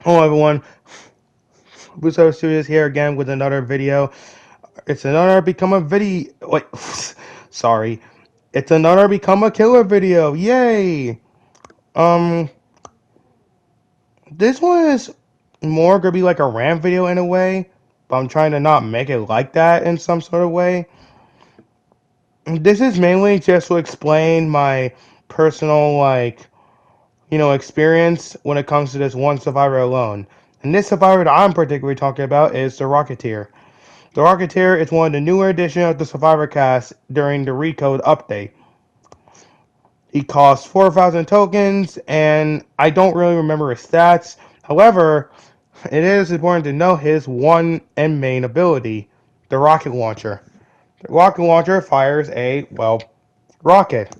Hello everyone, Buso Studios here again with another video. It's another Become a Video. Wait, sorry. It's another Become a Killer video. Yay! Um, this one is more gonna be like a rant video in a way, but I'm trying to not make it like that in some sort of way. This is mainly just to explain my personal, experience when it comes to this one survivor alone. And this survivor that I'm particularly talking about is the Rocketeer. The Rocketeer is one of the newer additions of the Survivor cast during the Recode update. He costs 4,000 tokens, and I don't really remember his stats. However, it is important to know his one and main ability, the rocket launcher. The rocket launcher fires a, rocket.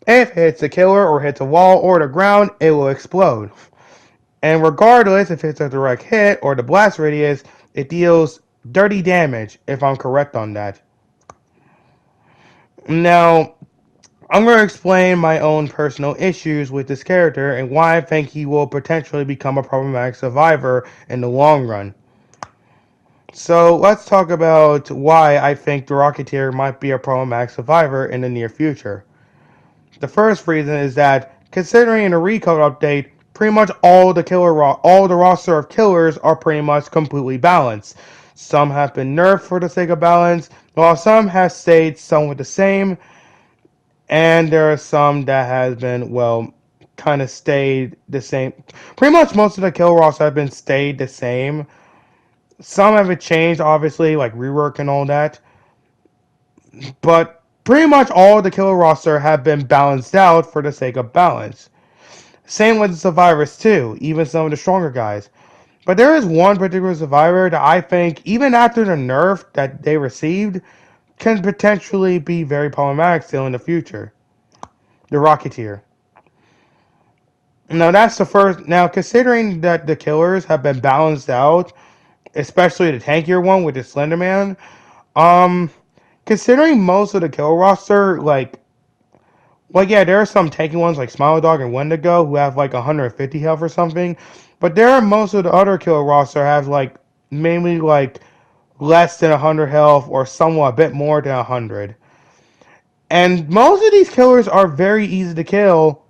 If it hits a killer or hits a wall or the ground, it will explode. And regardless if it's a direct hit or the blast radius, it deals dirty damage, if I'm correct on that. Now, I'm going to explain my own personal issues with this character and why I think he will potentially become a problematic survivor in the long run. So, let's talk about why I think the Rocketeer might be a problematic survivor in the near future. The first reason is that, considering the Recode update, pretty much all the roster of killers are pretty much completely balanced. Some have been nerfed for the sake of balance, while some have stayed somewhat the same, and there are some that has been kind of stayed the same. Pretty much most of the kill roster have been stayed the same. Some have been changed, obviously, like rework and all that, but pretty much all the kill roster have been balanced out for the sake of balance. Same with the survivors too, even some of the stronger guys. But there is one particular survivor that I think, even after the nerf that they received, can potentially be very problematic still in the future. The Rocketeer. Now that's the first. Now considering that the killers have been balanced out, especially the tankier one with the Slender Man, um, considering most of the kill roster, yeah, there are some tanky ones like Smile Dog and Wendigo who have like 150 health or something, but there are most of the other kill roster have mainly less than 100 health or somewhat a bit more than 100. And most of these killers are very easy to kill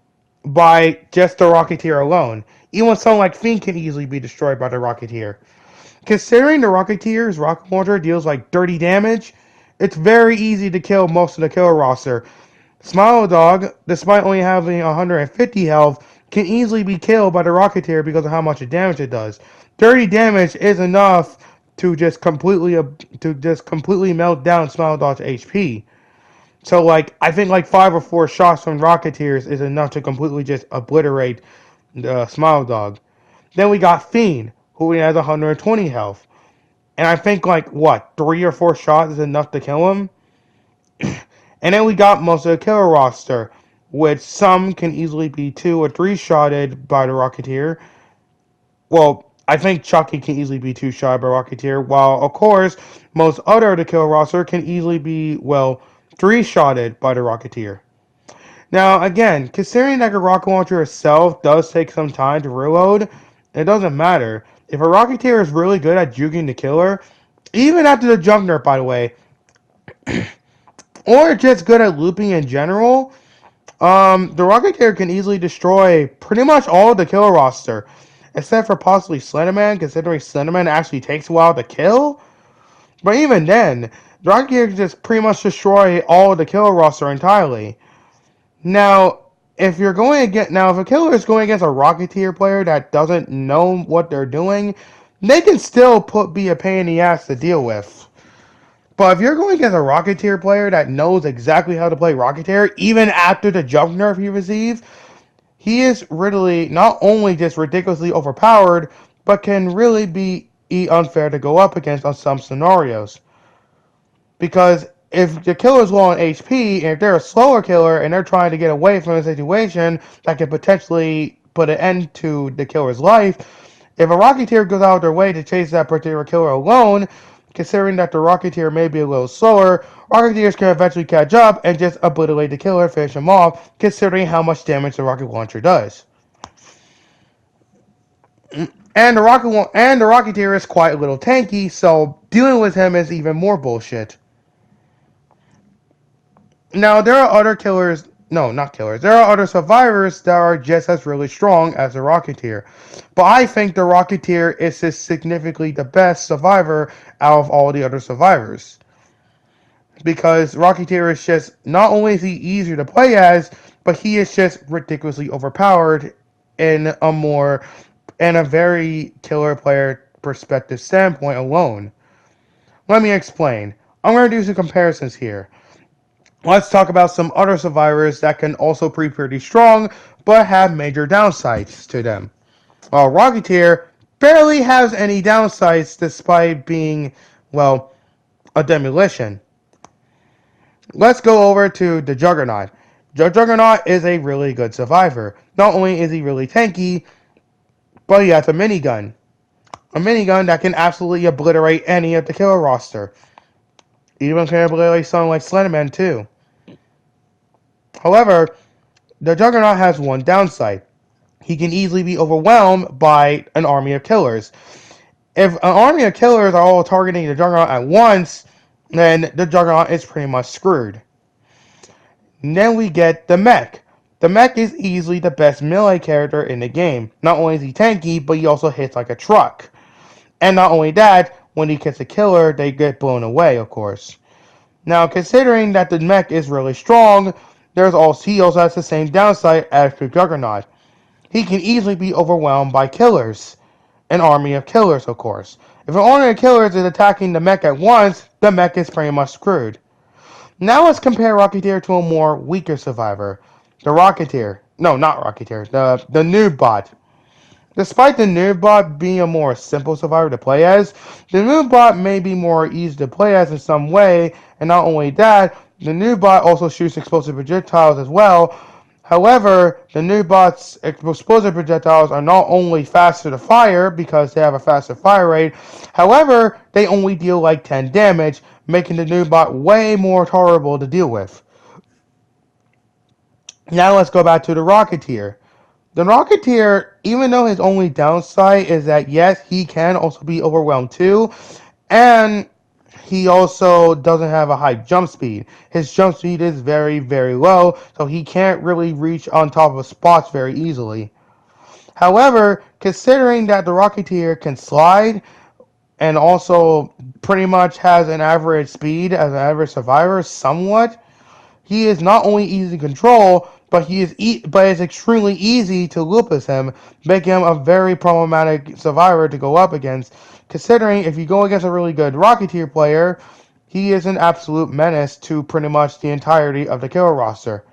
by just the Rocketeer alone. Even someone like Fiend can easily be destroyed by the Rocketeer. Considering the Rocketeer's rocket launcher deals like dirty damage, it's very easy to kill most of the killer roster. Smile Dog, despite only having 150 health, can easily be killed by the Rocketeer because of how much damage it does. Dirty damage is enough to just completely melt down Smile Dog's HP. So I think like 5 or 4 shots from Rocketeers is enough to completely just obliterate the Smile Dog. Then we got Fiend, who has 120 health. And I think 3 or 4 shots is enough to kill him. And then we got most of the killer roster, which some can easily be 2 or 3 shotted by the Rocketeer. Well, I think Chucky can easily be 2 shot by Rocketeer, while of course most other of the kill roster can easily be 3 shotted by the Rocketeer. Now again, considering that the rocket launcher itself does take some time to reload, it doesn't matter. If a Rocketeer is really good at juking the killer, even after the jump nerf by the way, or just good at looping in general, the Rocketeer can easily destroy pretty much all of the kill roster. Except for possibly Slenderman, considering Slenderman actually takes a while to kill. But even then, the Rocketeer can just pretty much destroy all of the kill roster entirely. Now, if a killer is going against a Rocketeer player that doesn't know what they're doing, they can still be a pain in the ass to deal with. But if you're going against a Rocketeer player that knows exactly how to play Rocketeer, even after the jump nerf he received, he is really not only just ridiculously overpowered, but can really be unfair to go up against on some scenarios. Because if the killer's low on HP, and if they're a slower killer and they're trying to get away from a situation that could potentially put an end to the killer's life, if a Rocketeer goes out of their way to chase that particular killer alone, considering that the Rocketeer may be a little slower, Rocketeers can eventually catch up and just obliterate the killer, finish him off, considering how much damage the rocket launcher does. And the Rocketeer is quite a little tanky, so dealing with him is even more bullshit. Now there are other killers. No, not killers. There are other survivors that are just as really strong as the Rocketeer. But I think the Rocketeer is significantly the best survivor out of all the other survivors. Because Rocketeer is just, not only is he easier to play as, but he is just ridiculously overpowered in a very killer player perspective standpoint alone. Let me explain. I'm going to do some comparisons here. Let's talk about some other survivors that can also be pretty strong, but have major downsides to them. While Rocketeer barely has any downsides despite being, well, a demolition. Let's go over to the Juggernaut. The Juggernaut is a really good survivor. Not only is he really tanky, but he has a minigun. A minigun that can absolutely obliterate any of the killer roster. Even can obliterate someone like Slenderman too. However, the Juggernaut has one downside. He can easily be overwhelmed by an army of killers. If an army of killers are all targeting the Juggernaut at once, then the Juggernaut is pretty much screwed. And then we get the mech. The mech is easily the best melee character in the game. Not only is he tanky, but he also hits like a truck. And not only that, when he gets a killer, they get blown away, of course. Now, considering that the mech is really strong, he also has the same downside as the Juggernaut. He can easily be overwhelmed by killers. An army of killers, of course. If an army of killers is attacking the mech at once, the mech is pretty much screwed. Now let's compare Rocketeer to a more weaker survivor. The Rocketeer. No, not Rocketeer. The Noob Bot. Despite the Noob Bot being a more simple survivor to play as, the Noob Bot may be more easy to play as in some way, and not only that, the Noob Bot also shoots explosive projectiles as well. However, the Noob Bot's explosive projectiles are not only faster to fire because they have a faster fire rate, however, they only deal like 10 damage, making the Noob Bot way more tolerable to deal with. Now let's go back to the Rocketeer. The Rocketeer, even though his only downside is that yes, he can also be overwhelmed too, and he also doesn't have a high jump speed. His jump speed is very, very low, so he can't really reach on top of spots very easily. However, considering that the Rocketeer can slide and also pretty much has an average speed as an average survivor somewhat, he is not only easy to control, but it's extremely easy to loop as him, making him a very problematic survivor to go up against. Considering if you go against a really good Rocketeer player, he is an absolute menace to pretty much the entirety of the killer roster,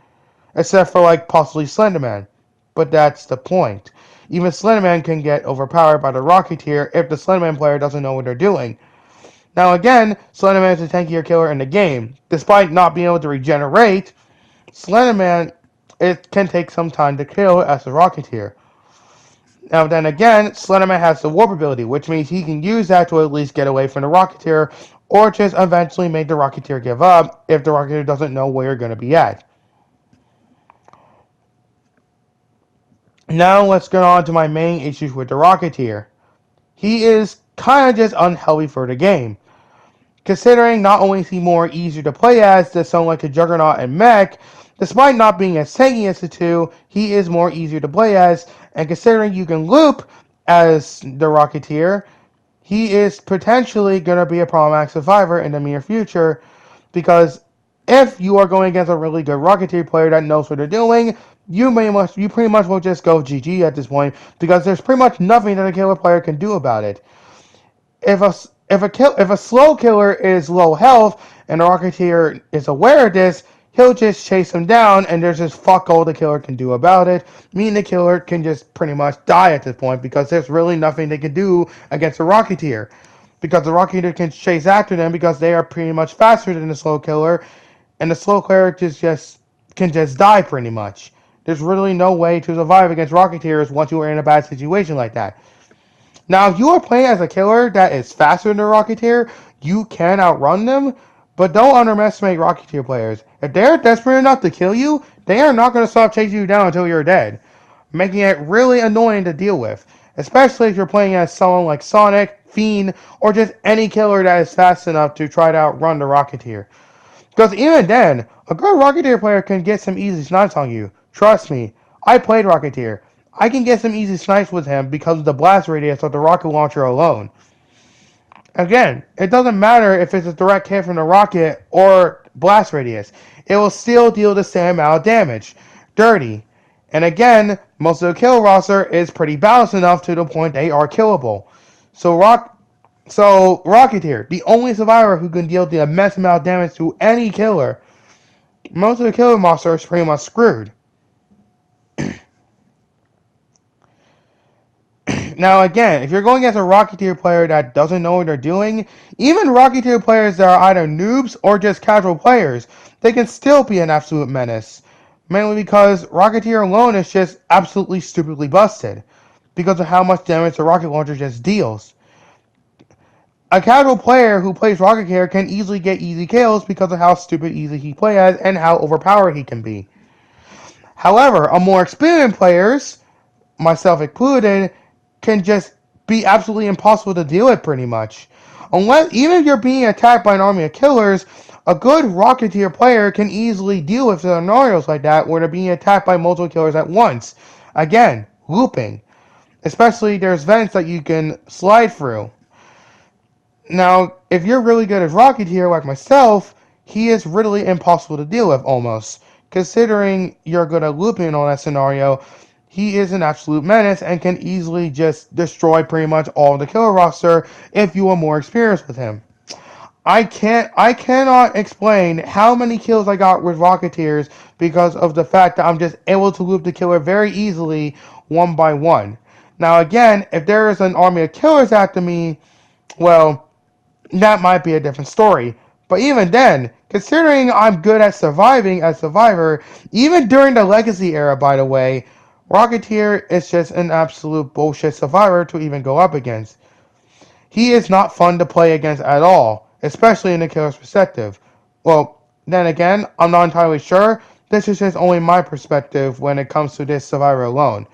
except for like possibly Slenderman. But that's the point. Even Slenderman can get overpowered by the Rocketeer if the Slenderman player doesn't know what they're doing. Now again, Slenderman is a tankier killer in the game. Despite not being able to regenerate, Slenderman, it can take some time to kill as a Rocketeer. Now then again, Slenderman has the warp ability, which means he can use that to at least get away from the Rocketeer, or just eventually make the Rocketeer give up if the Rocketeer doesn't know where you're going to be at. Now let's get on to my main issues with the Rocketeer. He is kind of just unhealthy for the game. Considering not only is he more easier to play as than someone like a Juggernaut and Mech, despite not being as tanky as the two, he is more easier to play as, and considering you can loop as the Rocketeer, he is potentially going to be a problematic survivor in the near future, because if you are going against a really good Rocketeer player that knows what they're doing, you pretty much will just go GG at this point, because there's pretty much nothing that a killer player can do about it. If a slow killer is low health and the Rocketeer is aware of this, he'll just chase him down, and there's just fuck all the killer can do about it. Meaning the killer can just pretty much die at this point, because there's really nothing they can do against the Rocketeer. Because the Rocketeer can chase after them because they are pretty much faster than the slow killer, and the slow killer can just die pretty much. There's really no way to survive against Rocketeers once you are in a bad situation like that. Now, if you are playing as a killer that is faster than a Rocketeer, you can outrun them, but don't underestimate Rocketeer players. If they're desperate enough to kill you, they are not going to stop chasing you down until you're dead, making it really annoying to deal with. especially if you're playing as someone like Sonic, Fiend, or just any killer that is fast enough to try to outrun the Rocketeer. Because even then, a good Rocketeer player can get some easy snipes on you. Trust me, I played Rocketeer. I can get some easy snipes with him because of the blast radius of the rocket launcher alone. Again, it doesn't matter if it's a direct hit from the rocket or blast radius. It will still deal the same amount of damage. Dirty. And again, most of the kill roster is pretty balanced enough to the point they are killable. So Rocketeer, the only survivor who can deal the immense amount of damage to any killer. Most of the killer roster is pretty much screwed. Now again, if you're going against a Rocketeer player that doesn't know what they're doing, even Rocketeer players that are either noobs or just casual players, they can still be an absolute menace. Mainly because Rocketeer alone is just absolutely stupidly busted because of how much damage the rocket launcher just deals. A casual player who plays Rocketeer can easily get easy kills because of how stupid easy he plays and how overpowered he can be. However, a more experienced players, myself included, can just be absolutely impossible to deal with pretty much. Unless even if you're being attacked by an army of killers, a good Rocketeer player can easily deal with scenarios like that where they're being attacked by multiple killers at once. Again, looping. Especially there's vents that you can slide through. Now, if you're really good at Rocketeer like myself, he is really impossible to deal with almost. Considering you're good at looping in all that scenario, he is an absolute menace and can easily just destroy pretty much all of the killer roster if you are more experienced with him. I cannot explain how many kills I got with Rocketeers because of the fact that I'm just able to loop the killer very easily one by one. Now again, if there is an army of killers after me, well, that might be a different story. But even then, considering I'm good at surviving as Survivor, even during the Legacy era, by the way, Rocketeer is just an absolute bullshit survivor to even go up against. He is not fun to play against at all, especially in the killer's perspective. Well, then again, I'm not entirely sure. This is just only my perspective when it comes to this survivor alone.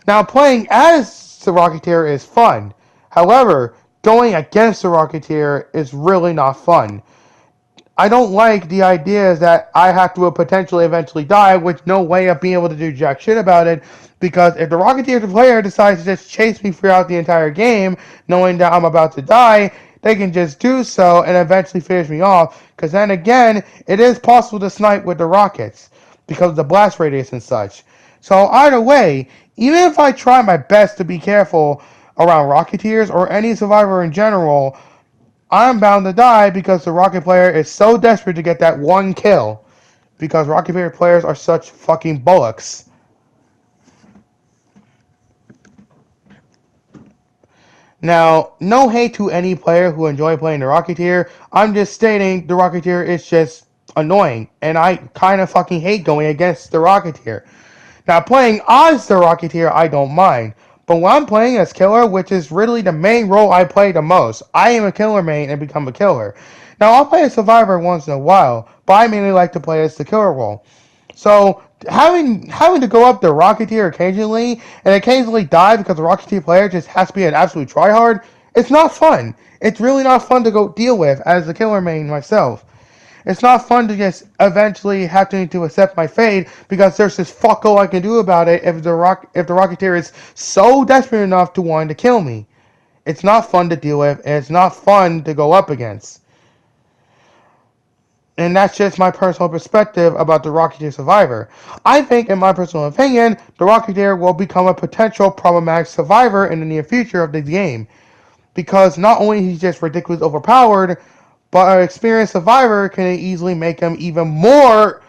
Now, playing as the Rocketeer is fun. However, going against the Rocketeer is really not fun. I don't like the idea that I have to potentially eventually die with no way of being able to do jack shit about it, because if the Rocketeer player decides to just chase me throughout the entire game, knowing that I'm about to die, they can just do so and eventually finish me off, because then again, it is possible to snipe with the rockets, because of the blast radius and such. So either way, even if I try my best to be careful around Rocketeers or any survivor in general, I'm bound to die because the Rocket player is so desperate to get that one kill. Because Rocket players are such fucking bullocks. Now, no hate to any player who enjoy playing the Rocketeer. I'm just stating the Rocketeer is just annoying. And I kind of fucking hate going against the Rocketeer. Now, playing as the Rocketeer, I don't mind. But when I'm playing as killer, which is really the main role I play the most, I am a killer main and become a killer. Now, I'll play a survivor once in a while, but I mainly like to play as the killer role. So, having to go up the Rocketeer occasionally, and occasionally die because the Rocketeer player just has to be an absolute tryhard, it's not fun. It's really not fun to go deal with as the killer main myself. It's not fun to just eventually have to accept my fate because there's this fuck all I can do about it if the Rocketeer is so desperate enough to want to kill me. It's not fun to deal with, and it's not fun to go up against. And that's just my personal perspective about the Rocketeer Survivor. I think, in my personal opinion, the Rocketeer will become a potential problematic survivor in the near future of the game. Because not only he's just ridiculously overpowered, but an experienced survivor can easily make him even more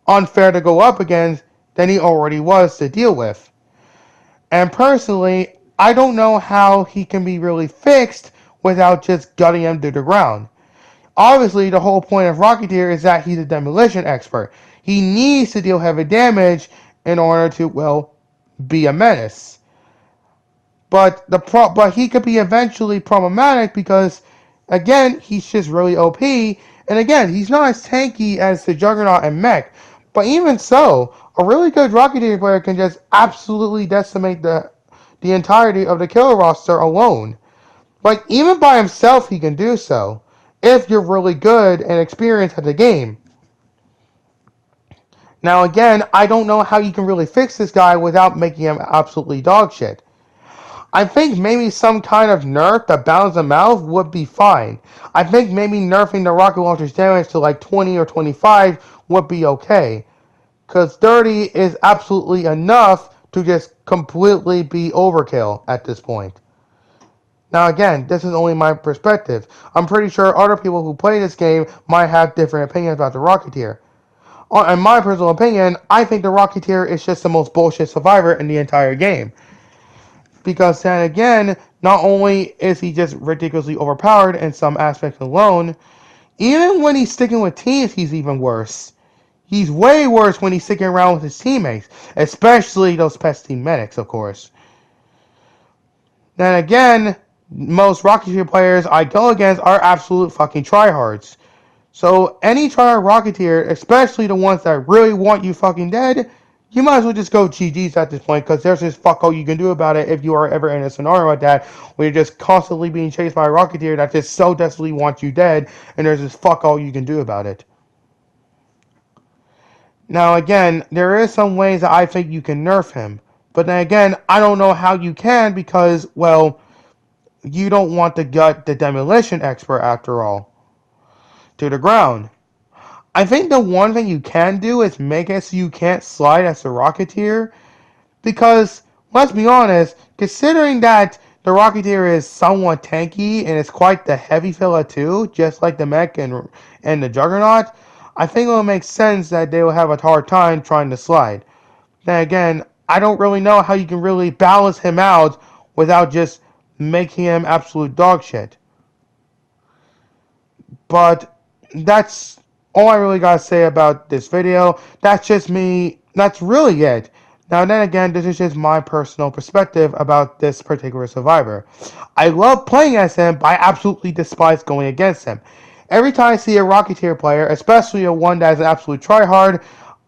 unfair to go up against than he already was to deal with. And personally, I don't know how he can be really fixed without just gutting him to the ground. Obviously, the whole point of Rocketeer is that he's a demolition expert. He needs to deal heavy damage in order to, well, be a menace. But he could be eventually problematic because, again, he's just really OP. And again, he's not as tanky as the Juggernaut and Mech. But even so, a really good Rocketeer player can just absolutely decimate the the entirety of the killer roster alone. Like, even by himself, he can do so, if you're really good and experienced at the game. Now, again, I don't know how you can really fix this guy without making him absolutely dog shit. I think maybe some kind of nerf that balances him out would be fine. I think maybe nerfing the rocket launcher's damage to like 20 or 25 would be okay. Because 30 is absolutely enough to just completely be overkill at this point. Now again, this is only my perspective. I'm pretty sure other people who play this game might have different opinions about the Rocketeer. In my personal opinion, I think the Rocketeer is just the most bullshit survivor in the entire game. Because then again, not only is he just ridiculously overpowered in some aspects alone, even when he's sticking with teams, he's even worse. He's way worse when he's sticking around with his teammates, especially those pesky medics, of course. Then again, most Rocketeer players I go against are absolute fucking tryhards. So any tryhard Rocketeer, especially the ones that really want you fucking dead, you might as well just go GG's at this point, because there's just fuck all you can do about it if you are ever in a scenario like that, where you're just constantly being chased by a Rocketeer that just so desperately wants you dead, and there's just fuck all you can do about it. Now again, there is some ways that I think you can nerf him, but then again, I don't know how you can because, well, you don't want to gut the demolition expert after all to the ground. I think the one thing you can do is make it so you can't slide as a Rocketeer, because let's be honest, considering that the Rocketeer is somewhat tanky and is quite the heavy fella too, just like the mech and the Juggernaut, I think it will make sense that they will have a hard time trying to slide. Then again, I don't really know how you can really balance him out without just making him absolute dog shit. But that's all I really gotta say about this video. That's just me. That's really it. Now then again, this is just my personal perspective about this particular survivor. I love playing as him, but I absolutely despise going against him. Every time I see a Rocketeer player, especially a one that is an absolute tryhard,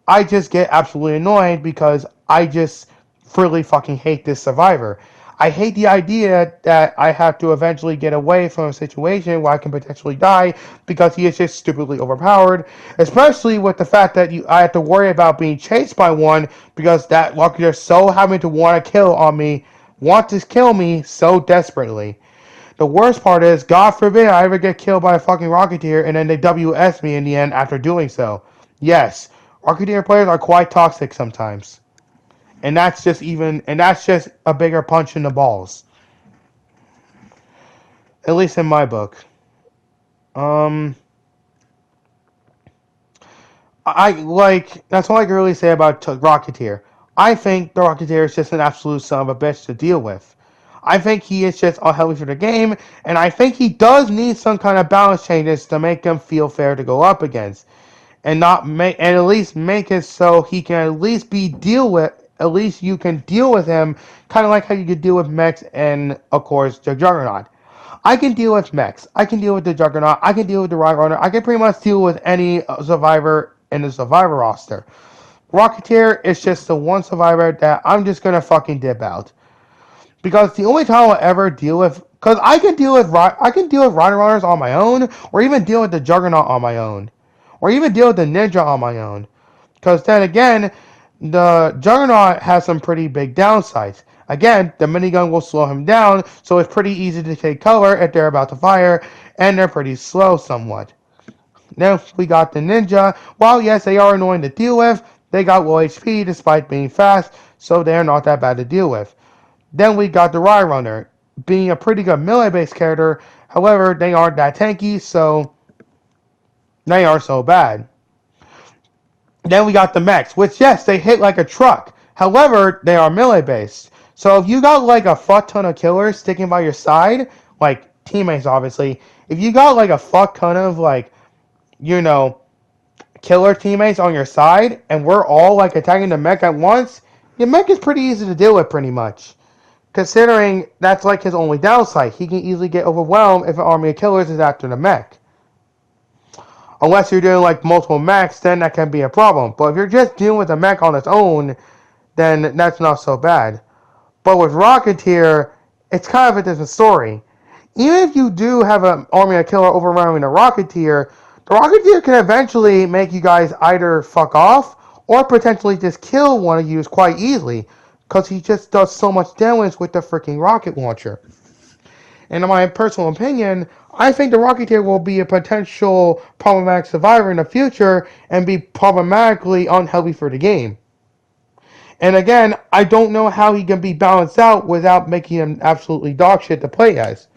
I just get absolutely annoyed because I just really fucking hate this survivor. I hate the idea that I have to eventually get away from a situation where I can potentially die because he is just stupidly overpowered, especially with the fact that I have to worry about being chased by one because that Rocketeer is so having to want to kill me so desperately. The worst part is, God forbid I ever get killed by a fucking Rocketeer and then they WS me in the end after doing so. Yes, Rocketeer players are quite toxic sometimes. And that's just a bigger punch in the balls. At least in my book. That's all I can really say about Rocketeer. I think the Rocketeer is just an absolute son of a bitch to deal with. I think he is just unhealthy for the game, and I think he does need some kind of balance changes to make him feel fair to go up against, and at least make it so he can at least at least you can deal with him, kind of like how you could deal with mechs and of course the Juggernaut. I can deal with mechs. I can deal with the Juggernaut. I can deal with the Rock Runner. I can pretty much deal with any survivor in the survivor roster. Rocketeer is just the one survivor that I'm just gonna fucking dip out. Because the only time I'll ever deal with, because I can deal with Rider Runners on my own, or even deal with the Juggernaut on my own, or even deal with the Ninja on my own. Because then again, the Juggernaut has some pretty big downsides. Again, the minigun will slow him down, so it's pretty easy to take cover if they're about to fire, and they're pretty slow somewhat. Then we got the Ninja. While yes, they are annoying to deal with, they got low HP despite being fast, so they're not that bad to deal with. Then we got the Rider Runner, being a pretty good melee-based character. However, they aren't that tanky, so they aren't so bad. Then we got the mechs, which yes, they hit like a truck. However, they are melee-based. So if you got like a fuck ton of killers sticking by your side, like teammates obviously, if you got like a fuck ton of like, killer teammates on your side, and we're all like attacking the mech at once, your mech is pretty easy to deal with pretty much. Considering that's like his only downside. He can easily get overwhelmed if an army of killers is after the mech. Unless you're doing like multiple mechs, then that can be a problem. But if you're just dealing with a mech on its own, then that's not so bad. But with Rocketeer, it's kind of a different story. Even if you do have an army of killer overwhelming the Rocketeer can eventually make you guys either fuck off or potentially just kill one of you quite easily, because he just does so much damage with the freaking rocket launcher. And in my personal opinion, I think the Rocketeer will be a potential problematic survivor in the future and be problematically unhealthy for the game. And again, I don't know how he can be balanced out without making him absolutely dog shit to play as.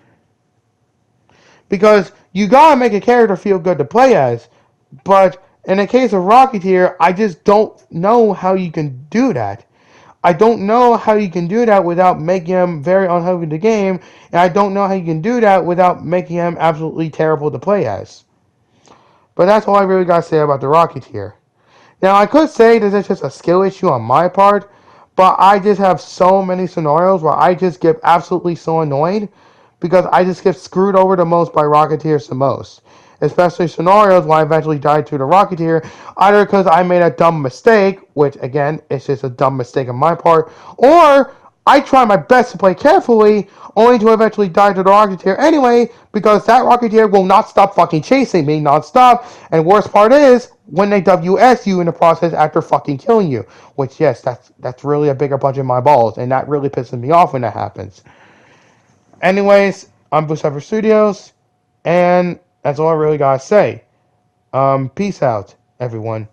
Because you gotta make a character feel good to play as. But in the case of Rocketeer, I just don't know how you can do that. I don't know how you can do that without making him very unhealthy in the game, and I don't know how you can do that without making him absolutely terrible to play as. But that's all I really gotta say about the Rocketeer. Now, I could say that it's just a skill issue on my part, but I just have so many scenarios where I just get absolutely so annoyed because I just get screwed over the most by Rocketeers the most. Especially scenarios where I eventually died to the Rocketeer, either because I made a dumb mistake, which again, it's just a dumb mistake on my part, or I try my best to play carefully, only to eventually die to the Rocketeer anyway, because that Rocketeer will not stop fucking chasing me non-stop, and worst part is, when they WS you in the process after fucking killing you. Which, yes, that's really a bigger punch in my balls, and that really pisses me off when that happens. Anyways, I'm Boost Studios, and that's all I really gotta say. Peace out, everyone.